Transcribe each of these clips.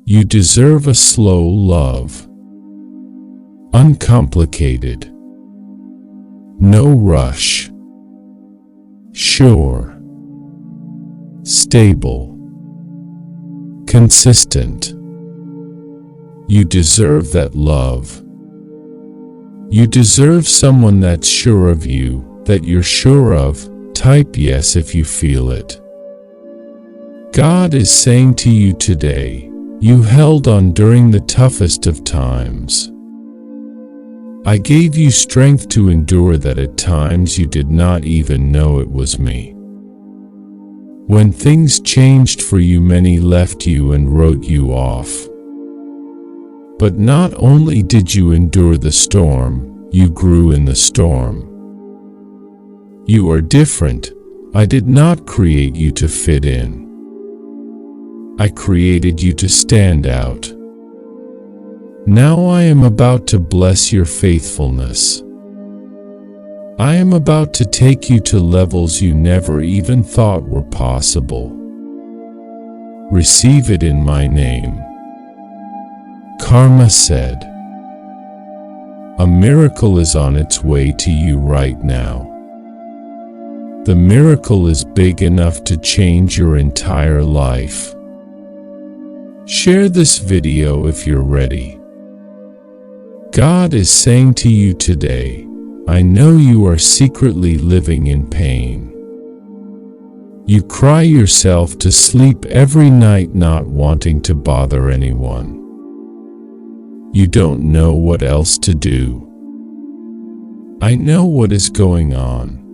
You deserve a slow love. Uncomplicated. No rush. Sure. Stable. Consistent. You deserve that love. You deserve someone that's sure of you, that you're sure of. Type yes if you feel it. God is saying to you today, you held on during the toughest of times. I gave you strength to endure that at times you did not even know it was me. When things changed for you, many left you and wrote you off. But not only did you endure the storm, you grew in the storm. You are different. I did not create you to fit in. I created you to stand out. Now I am about to bless your faithfulness. I am about to take you to levels you never even thought were possible. Receive it in my name. Karma said, a miracle is on its way to you right now. The miracle is big enough to change your entire life. Share this video if you're ready. God is saying to you today, I know you are secretly living in pain. You cry yourself to sleep every night not wanting to bother anyone. You don't know what else to do. I know what is going on.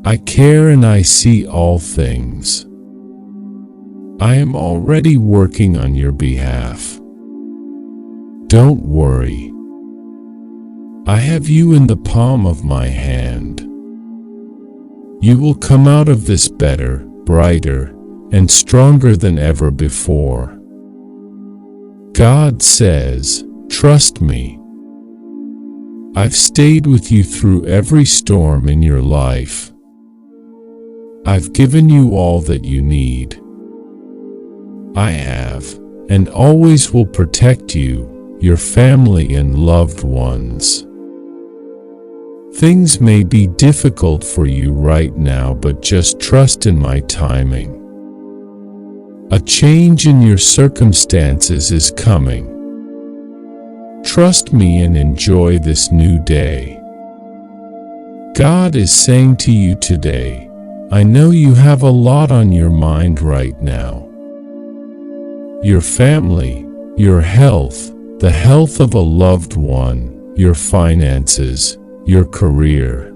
I care and I see all things. I am already working on your behalf. Don't worry. I have you in the palm of my hand. You will come out of this better, brighter, and stronger than ever before. God says, trust me. I've stayed with you through every storm in your life. I've given you all that you need. I have, and always will protect you, your family and loved ones. Things may be difficult for you right now, but just trust in my timing. A change in your circumstances is coming. Trust me and enjoy this new day. God is saying to you today, I know you have a lot on your mind right now. Your family, your health, the health of a loved one, your finances, your career.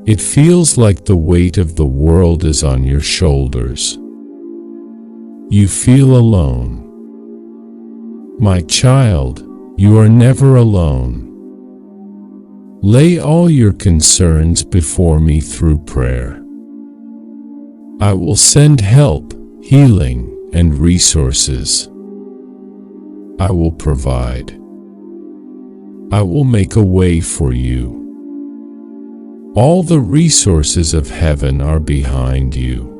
It feels like the weight of the world is on your shoulders. You feel alone. My child, you are never alone. Lay all your concerns before me through prayer. I will send help, healing, and resources. I will provide. I will make a way for you. All the resources of heaven are behind you.